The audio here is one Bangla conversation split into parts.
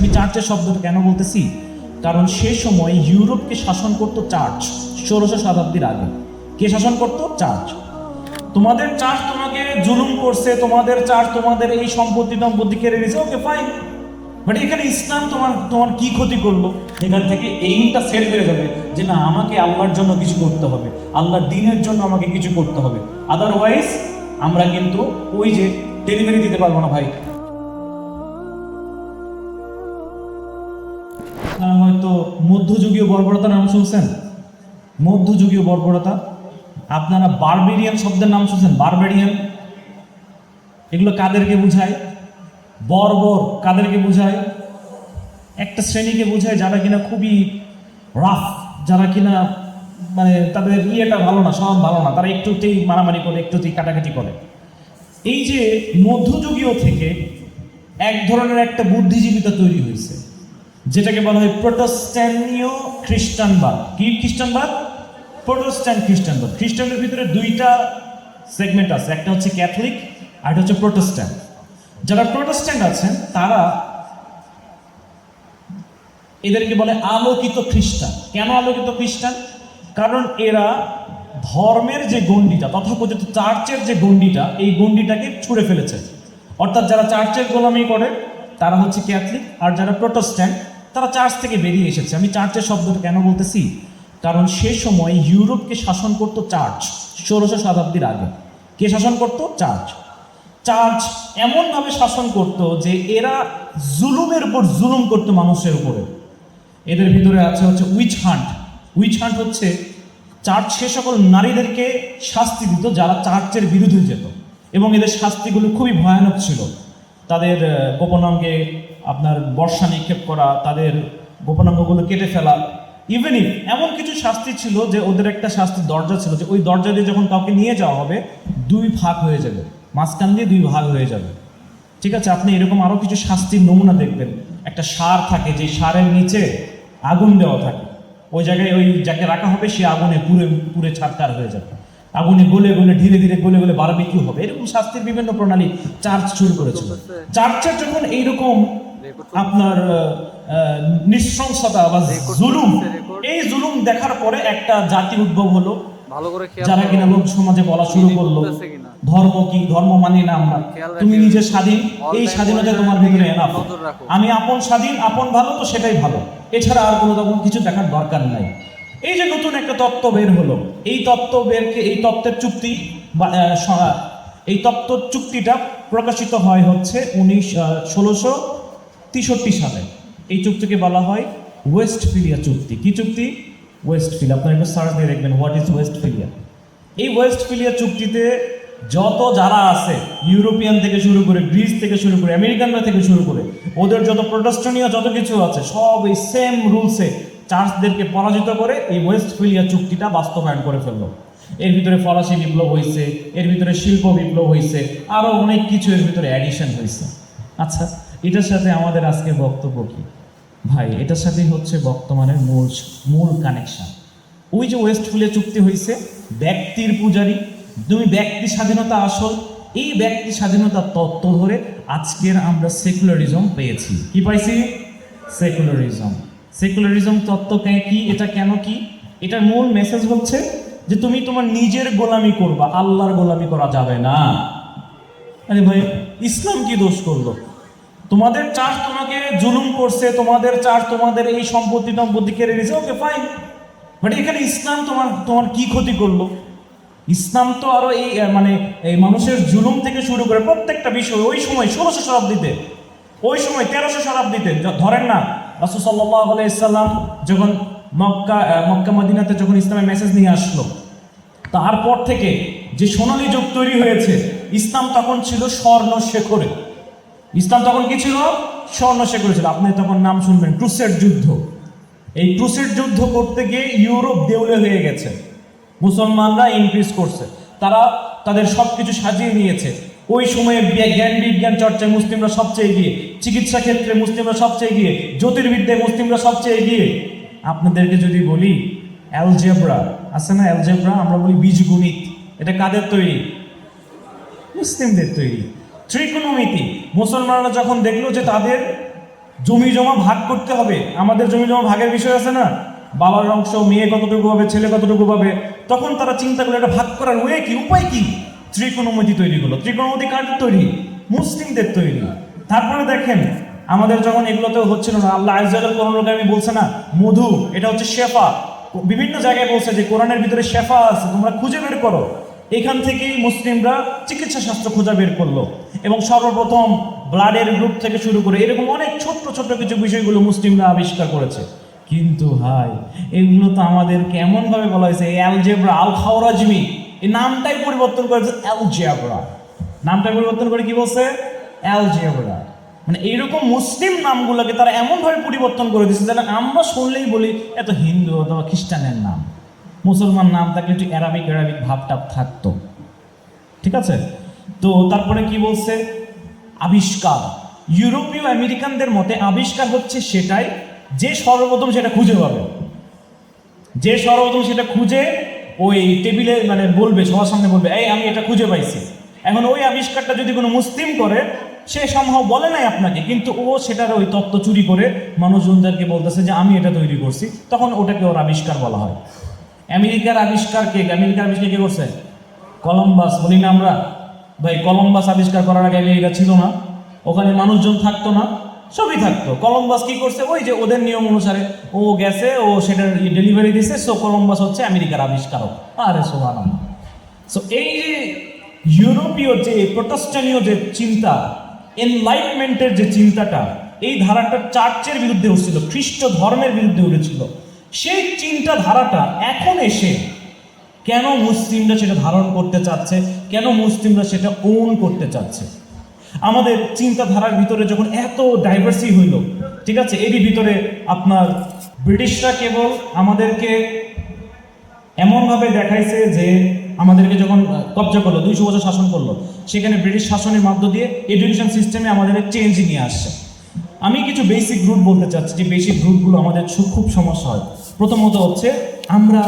আমি চার্চের শব্দটা কেন বলতেছি, কারণ সে সময় ইউরোপকে শাসন করতো চার্চ। 1600 শতাব্দীর আগে কে শাসন করতো? চার্চ। তোমাদের চার্চ তোমাকে জুলুম করছে, তোমাদের চার্চ তোমাদের এই সম্পত্তি কেড়ে নিয়েছে, ওকে ফাইন, বাট এখানে ইসলাম তোমার তোমার কি ক্ষতি করলো? এখান থেকে এইটা সেট হয়ে যাবে যে না, আমাকে আল্লাহর জন্য কিছু করতে হবে, আল্লাহর দিনের জন্য আমাকে কিছু করতে হবে, আদারওয়াইজ আমরা কিন্তু ওই যে ডেলিভারি দিতে পারবো না ভাই। হয়তো মধ্যযুগীয় বর্বরতার নাম শুনছেন? মধ্যযুগীয় বর্বরতা, আপনারা বারবেরিয়ান শব্দের নাম শুনছেন? বারবেরিয়ান, এগুলো কাদেরকে বোঝায়? বর্বর কাদেরকে বোঝায়? একটা শ্রেণীকে বোঝায় যারা কিনা খুবই রাফ, যারা কিনা মানে তাদের ইয়েটা ভালো না, সব ভালো না, তারা একটুতেই মারামারি করে, একটুতেই কাটাকাটি করে। এই যে মধ্যযুগীয় থেকে এক ধরনের একটা বুদ্ধিজীবিতা তৈরি হয়েছে, যেটাকে বলা হয় প্রোটেস্ট্যান্টীয় খ্রিস্টানবাদ। কি খ্রিস্টানবাদ? প্রোটেস্ট্যান্ট খ্রিস্টানবাদ। খ্রিস্টানদের ভিতরে দুইটা সেগমেন্ট আছে, একটা হচ্ছে ক্যাথলিক আর একটা হচ্ছে প্রোটেস্ট্যান্ট। যারা প্রোটেস্ট্যান্ট আছেন তারা এদেরকে বলে আলোকিত খ্রিস্টান। কেন আলোকিত খ্রিস্টান? কারণ এরা ধর্মের যে গণ্ডিটা, তথাকথিত চার্চের যে গণ্ডিটা, এই গণ্ডিটাকে ছুঁড়ে ফেলেছে। অর্থাৎ যারা চার্চের গোলামি করে তারা হচ্ছে ক্যাথলিক, আর যারা প্রোটেস্ট্যান্ট তারা চার্চ থেকে বেরিয়ে এসেছে। আমি চার্চের শব্দটা কেন বলতেছি, কারণ সে সময় ইউরোপকে শাসন করতো চার্চ। 1600 শতাব্দীর আগে কে শাসন করতো? চার্চ। চার্চ এমনভাবে শাসন করত যে এরা জুলুমের উপর জুলুম করতো মানুষের উপরে। এদের ভিতরে আছে হচ্ছে উইচ হান্ট। উইচ হান্ট হচ্ছে চার্চ সে সকল নারীদেরকে শাস্তি দিত যারা চার্চের বিরুদ্ধে যেত, এবং এদের শাস্তিগুলো খুবই ভয়ানক ছিল। তাদের গোপনাঙ্গে আপনার বর্ষা নিক্ষেপ করা, তাদের গোপনাঙ্গগুলো কেটে ফেলা, ইভেন ইফ এমন কিছু শাস্তি ছিল যে ওদের একটা শাস্তির দরজা ছিল যে ওই দরজা দিয়ে যখন কাউকে নিয়ে যাওয়া হবে, দুই ভাগ হয়ে যাবে, মাঝখান দিয়ে দুই ভাগ হয়ে যাবে। ঠিক আছে, আপনি এরকম আরও কিছু শাস্তির নমুনা দেখবেন। একটা সার থাকে, যে সারের নিচে আগুন দেওয়া থাকে, ওই জায়গায় ওই যাকে রাখা হবে সে আগুনে পুরে পুরে ছাড়কার হয়ে যাবে, আগুনে গলে গলে ধীরে ধীরে গলে গলে বারবিকিউ হবে। এরকম শাস্তির বিভিন্ন প্রণালী চার্চ শুরু করেছিল। চার্চের যখন এইরকম আপনার নৃশংসতা বা জুলুম, এই জুলুম দেখার পরে একটা জাতির উদ্ভব হলো, যারা কিনা লোক সমাজে বলা শুরু করলো ধর্ম কি, ধর্ম মানি না আমরা, তুমি নিজে স্বাধীন, এই স্বাধীনতা তোমার ভিতরে এনাফ, আমি আপন স্বাধীন, আপন ভালো, তো সেটাই ভালো, এছাড়া আর কোনো তখন কিছু দেখার দরকার নাই। এই যে নতুন একটা তত্ত্ব বের হলো, এই এই তত্ত্বের চুক্তি বা এই তত্ত্ব চুক্তিটা প্রকাশিত হয় হচ্ছে 1663 সালে। এই চুক্তিকে বলা হয় ওয়েস্টফিলিয়া চুক্তি। কি চুক্তি? ওয়েস্টফিলিয়া। আপনারা একটু সার্চ দিয়ে দেখবেন হোয়াট ইজ ওয়েস্টফিলিয়া। এই ওয়েস্টফিলিয়া চুক্তিতে যত যারা আছে, ইউরোপিয়ান থেকে শুরু করে, গ্রিস থেকে শুরু করে, আমেরিকানরা থেকে শুরু করে, ওদের যত প্রোটেস্ট্যান্টীয় যত কিছু আছে, সব এই সেম রুলসে চার্চদেরকে পরাজিত করে এই ওয়েস্টফিলিয়া চুক্তিটা বাস্তবায়ন করে ফেললো। এর ভিতরে ফরাসি বিপ্লব হয়েছে, এর ভিতরে শিল্প বিপ্লব হয়েছে, আরও অনেক কিছু এর ভিতরে অ্যাডিশন হয়েছে। আচ্ছা, এটার সাথে আমাদের আজকে বক্তব্য কি ভাই? এটার সাথেই হচ্ছে বর্তমানের মূল কানেকশন। ওই যে ওয়েস্টফিলিয়া চুক্তি হয়েছে, ব্যক্তির পূজারী, তুমি ব্যক্তি স্বাধীনতা আসল, এই ব্যক্তি স্বাধীনতার তত্ত্ব ধরে আজকের আমরা সেকুলারিজম পেয়েছি। কি পাইছি? সেকুলারিজম। সেকুলারিজম তত্ত্ব কি, এটা কেন কি? এটার মূল মেসেজ হচ্ছে যে তুমি তোমার নিজের গোলামি করবা, আল্লাহর গোলামি করা যাবে না। আরে ভাই, ইসলাম কি দোষ করলো? তোমাদের চার্চ তোমাকে জুলুম করছে, তোমাদের চার্চ তোমাদের এই সম্পত্তি কেড়ে নিয়েছে, ওকে ফাইন, বাট এখানে ইসলাম তোমার কি ক্ষতি করলো? ইসলাম তো আরো এই মানুষের জুলুম থেকে শুরু করে প্রত্যেকটা বিষয় ওই সময় 1600 শতাব্দীতে, ওই সময় 1300 শতাব্দীতে ধরেন না, রাসূল সাল্লাল্লাহু আলাইহি সাল্লাম যখন মক্কা মদিনাতে যখন ইসলামের মেসেজ নিয়ে আসলো, তারপর থেকে যে সোনালী যুগ তৈরি হয়েছে, ইসলাম তখন ছিল স্বর্ণ শেখরে। ইসলাম তখন কি ছিল? স্বর্ণ শেখরে ছিল। আপনি তখন নাম শুনবেন ক্রুসেড যুদ্ধ। এই ক্রুসেড যুদ্ধ করতে গিয়ে ইউরোপ দেউলে হয়ে গেছে, মুসলমানরা ইনক্রিজ করছে, তারা তাদের সব কিছু সাজিয়ে নিয়েছে। ওই সময়ে জ্ঞান বিজ্ঞান চর্চায় মুসলিমরা সবচেয়ে এগিয়ে, চিকিৎসা ক্ষেত্রে মুসলিমরা সবচেয়ে এগিয়ে, জ্যোতির্বিদ্যায় মুসলিমরা সবচেয়ে এগিয়ে। আপনাদেরকে যদি বলি অ্যালজেব্রা আছে না, অ্যালজেব্রা আমরা বলি বীজগণিত, এটা কাদের তৈরি? মুসলিমদের তৈরি। ত্রিকোণমিতি মুসলমানরা যখন দেখলো যে তাদের জমি জমা ভাগ করতে হবে, আমাদের জমি জমা ভাগের বিষয় আছে না, বাবার অংশ মেয়ে কতটুকু পাবে, ছেলে কতটুকু পাবে, তখন তারা চিন্তা করে এটা ভাগ করার ওয়ে কি, উপায় কি, ত্রিকোণমিতি তৈরি করলো। ত্রিকোণমিতি কার তৈরি? মুসলিমদের তৈরি। তারপরে দেখেন আমাদের যখন এগুলোতে হচ্ছিল না, আল্লাহ আযজা ওয়াজাল কোরআনুল কারীমে বলছে না মধু এটা হচ্ছে শেফা, বিভিন্ন জায়গায় বলছে যে কোরআনের ভিতরে শেফা আছে, তোমরা খুঁজে বের করো। এখান থেকেই মুসলিমরা চিকিৎসা শাস্ত্র খোঁজা বের করলো এবং সর্বপ্রথম ব্লাডের গ্রুপ থেকে শুরু করে এরকম অনেক ছোট্ট ছোট্ট কিছু বিষয়গুলো মুসলিমরা আবিষ্কার করেছে। কিন্তু ভাই এগুলো তো আমাদের কেমনভাবে বলা হয়েছে, অ্যালজেব্রা, আল খাওয়ারাজমি, এই নামটাই পরিবর্তন করেছে অ্যালজেব্রা, নামটাই পরিবর্তন করে কি বলছে, অ্যালজেব্রা। মানে এইরকম মুসলিম নামগুলোকে তারা এমনভাবে পরিবর্তন করে দিচ্ছে যেন আমরা শুনলেই বলি এত হিন্দু অথবা খ্রিস্টানের নাম, মুসলমান নাম থাকলে একটু অ্যারাবিক অ্যারাবিক ভাবটাপ থাকতো, ঠিক আছে। তো তারপরে কি বলছে, আবিষ্কার, ইউরোপীয় আমেরিকানদের মতে আবিষ্কার হচ্ছে সেটাই যে সর্বপ্রথম সেটা খুঁজে পাবে, যে সর্বপ্রথম সেটা খুঁজে ওই টেবিলে মানে বলবে, সবার সামনে বলবে এই আমি এটা খুঁজে পাইছি। এখন ওই আবিষ্কারটা যদি কোনো মুসলিম করে, সে সম্ভব বলে নাই আপনাকে, কিন্তু ও সেটার ওই তত্ত্ব চুরি করে মানুষজনদেরকে বলতেছে যে আমি এটা তৈরি করছি, তখন ওটাকে ওর আবিষ্কার বলা হয়। আমেরিকার আবিষ্কার কে? আমেরিকার আবিষ্কার কে করছে? কলম্বাস, বলি না আমরা ভাই, কলম্বাস আবিষ্কার করার আগে আমেরিকা ছিল না, ওখানে মানুষজন থাকতো না, সবই থাকতো। কলম্বাস কি করছে, ওই যে ওদের নিয়ম অনুসারে ও গেছে, ও সেটার ডেলিভারি দিছে, সো কলম্বাস হচ্ছে আমেরিকার আবিষ্কারক। আরে সুবহানাল্লাহ। সো এই যে ইউরোপীয় যে প্রোটেস্টানীয় যে চিন্তা, এনলাইটমেন্টের যে চিন্তাটা, এই ধারাটা চার্চের বিরুদ্ধে উঠছিল, খ্রিস্ট ধর্মের বিরুদ্ধে উঠেছিল, সেই চিন্তাধারাটা এখন এসে কেন মুসলিমরা সেটা ধারণ করতে চাচ্ছে, কেন মুসলিমরা সেটা ওন করতে চাচ্ছে? আমাদের চিন্তাধারার ভিতরে যখন এত ডাইভার্সি হইল, ঠিক আছে, এরই ভিতরে আপনার ব্রিটিশরা কেবল আমাদেরকে এমনভাবে দেখাইছে যে আমাদেরকে যখন কবজা করলো, 200 বছর শাসন করলো, সেখানে ব্রিটিশ শাসনের মধ্য দিয়ে এডুকেশন সিস্টেমে আমাদের চেঞ্জ নিয়ে আসছে। আমি কিছু বেসিক রুট বলতে চাচ্ছি, যে বেসিক রুটগুলো আমাদের খুব সমস্যা হয়। প্রথমত হচ্ছে আমরা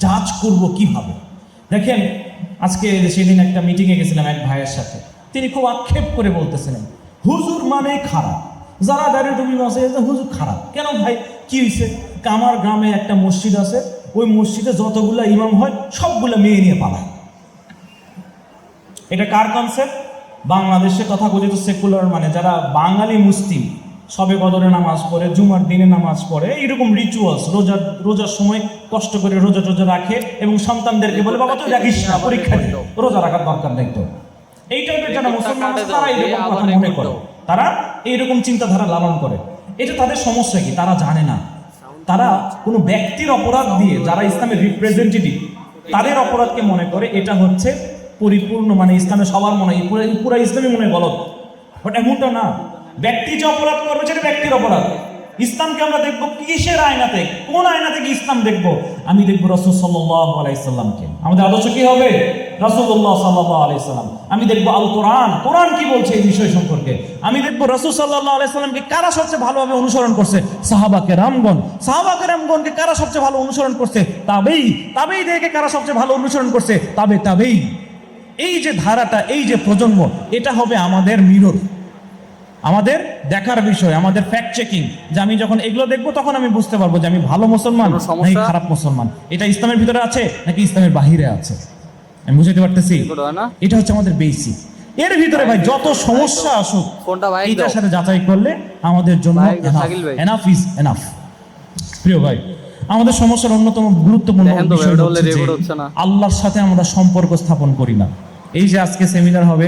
জাজ করব কিভাবে। দেখেন আজকে সেদিন একটা মিটিংয়ে গেছিলাম এক ভাইয়ের সাথে, তিনি খুব আক্ষেপ করে বলতেছিলেন হুজুর মানে খারাপ, যারা দাঁড়িয়ে টুপি আছে হুজুর খারাপ। কেন ভাই, কি হয়েছে? আমার গ্রামে একটা মসজিদ আছে, ওই মসজিদে যতগুলা ইমাম হয় সবগুলো মেয়ে নিয়ে পালায়। এটা কার কনসেপ্ট? বাংলাদেশে তথাকথিত সেকুলার, মানে যারা বাঙালি মুসলিম, সবে কদরে নামাজ পড়ে, জুমার দিনে নামাজ পড়ে, এইরকম রিচুয়ালস, রোজার সময় কষ্ট করে রোজা রাখে এবং সন্তানদেরকে বলে বাবা তুই রাখিস না, পরীক্ষা দিল, রোজা রাখার দরকার নেই। তো এই টাইপের যারা মুসলমান আছে তারা এইরকম কথা মনে করে, তারা এইরকম চিন্তাধারা লালন করে। এটা তাদের সমস্যা কি? তারা জানে না, তারা কোনো ব্যক্তির অপরাধ দিয়ে, যারা ইসলামের রিপ্রেজেন্টেটিভ তাদের অপরাধকে মনে করে এটা হচ্ছে পরিপূর্ণ, মানে ইসলামে সবার মনে হয় পুরো ইসলামী মনে হয় গলত। বাট এমনটা না, ব্যক্তি যে অপরাধ করবে সেটা ব্যক্তির অপরাধ। ইসলামকে আমরা দেখবো কিসের আয়নাতে? কোন আয়না থেকে ইসলাম দেখবো? আমি দেখবো রাসূল সাল্লাল্লাহু আলাইহি সাল্লামকে। আমাদের আদর্শ কি হবে? রাসূলুল্লাহ সাল্লাল্লাহু আলাইহি সাল্লাম। আমি দেখবো আল কোরআন, কোরআন কি বলছে এই বিষয় সম্পর্কে। আমি দেখবো রাসূল সাল্লাল্লাহু আলাইহি সাল্লামকে কারা সবচেয়ে ভালোভাবে অনুসরণ করছে, সাহাবা কেরামগণ কারা সবচেয়ে ভালো অনুসরণ করছে, তাবেঈদেরকে কারা সবচেয়ে ভালো অনুসরণ করছে, তাবেঈ। এই যে ধারাটা, এই যে প্রজন্ম, এটা হবে আমাদের মিরর, আমাদের দেখার বিষয়, আমাদের ফ্যাক্ট চেকিং। যে আমি যখন এগুলো দেখবো তখন আমি বুঝতে পারবো যে আমি ভালো মুসলমান নাকি খারাপ মুসলমান, এটা ইসলামের ভিতরে আছে নাকি ইসলামের বাহিরে আছে, আমি বুঝতে পারতেছি। এটা হচ্ছে আমাদের বেসিক। এর ভিতরে ভাই যত সমস্যা আসুক, এটার সাথে যাচাই করলে আমাদের জন্য এনাফ ইজ এনাফ। প্রিয় ভাই, আমাদের সমস্যার অন্যতম গুরুত্বপূর্ণ বিষয় হচ্ছে যে আল্লাহর সাথে আমরা সম্পর্ক স্থাপন করি না। এই যে আজকে সেমিনার হবে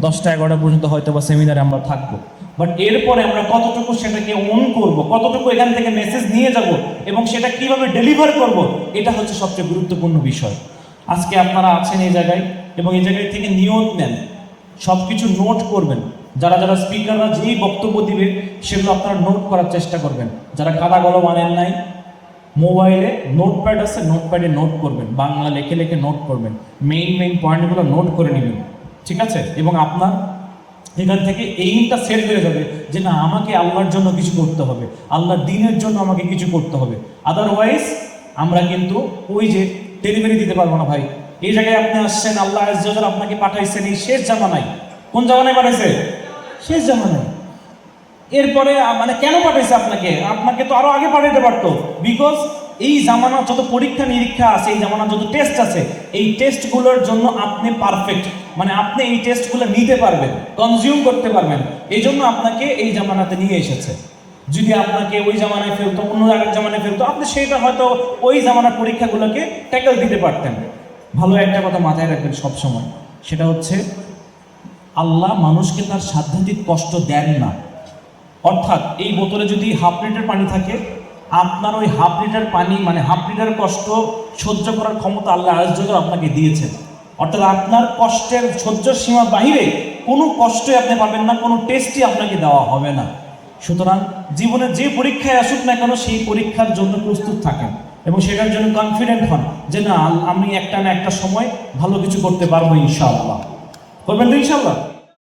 10টা 11টা পর্যন্ত হয়তো বা সেমিনারে আমরা থাকবো, বাট এরপরে আমরা কতটুকু সেটাকে অন করব, কতটুকু এখান থেকে মেসেজ নিয়ে যাব এবং সেটা কিভাবে ডেলিভার করব, এটা হচ্ছে সবচেয়ে গুরুত্বপূর্ণ বিষয়। আজকে আপনারা আছেন এই জায়গায় এবং এই জায়গায় থেকে নিয়ত নেন, সব কিছু নোট করবেন। যারা যারা স্পিকাররা যেই বক্তব্য দিবে সেগুলো আপনারা নোট করার চেষ্টা করবেন। যারা কাদা কলম আনেন নাই, মোবাইলে নোটপ্যাড আছে, নোটপ্যাডে নোট করবেন, বাংলা লেখে লেখে নোট করবেন, মেইন পয়েন্টগুলো নোট করে নেবেন, ঠিক আছে। এবং আপনার এখান থেকে এইমটা সেট হয়ে যাবে যে না, আমাকে আল্লাহর জন্য কিছু করতে হবে, আল্লাহর দ্বীনের জন্য আমাকে কিছু করতে হবে। আদারওয়াইজ আমরা কিন্তু ওই যে ডেলিভারি দিতে পারবো না ভাই। এই জায়গায় আপনি আসছেন, আল্লাহ আযজা ওয়া জাল্লা আপনাকে পাঠাইছেন এই শেষ জামানায়। কোন জামানায় পাঠাইছে? শেষ জামানায়। এরপরে মানে কেন পাঠাইছে আপনাকে? আপনাকে তো আরো আগে পাঠাইতে পারতো। বিকজ এই জামানা যত পরীক্ষা নিরীক্ষা আছে, এই জামানা যত টেস্ট আছে, এই টেস্টগুলোর জন্য আপনি পারফেক্ট, মানে আপনি এই টেস্টগুলো নিতে পারবেন, কনজিউম করতে পারবেন, এই জন্য আপনাকে এই জামানাতে নিয়ে এসেছে। যদি আপনাকে ওই জামানায় ফেলতো, অন্য আরেক জামানায় ফেলতো, আপনি সেটা হয়তো ওই জামানার পরীক্ষাগুলোকে ট্যাকেল দিতে পারতেন। ভালো একটা কথা মাথায় রাখবেন সবসময়, সেটা হচ্ছে আল্লাহ মানুষকে তার সাধ্যাধিক কষ্ট দেন না। অর্থাৎ এই বোতলে যদি হাফ লিটার পানি থাকে, আপনার ওই হাফ লিটার পানি মানে হাফ লিটার কষ্ট সহ্য করার ক্ষমতা আল্লাহ আজকে আপনাকে দিয়েছেন। অর্থাৎ আপনার কষ্টের সহ্য সীমা বাহিরে কোনো কষ্টই আপনি পাবেন না, কোনো টেস্টই আপনাকে দেওয়া হবে না। সুতরাং জীবনের যে পরীক্ষায় আসুক না কেন, সেই পরীক্ষার জন্য প্রস্তুত থাকেন এবং সেটার জন্য কনফিডেন্ট হন যে না, আমি একটা না একটা সময় ভালো কিছু করতে পারবো ইনশাআল্লাহ। করবেন তো ইনশাআল্লাহ?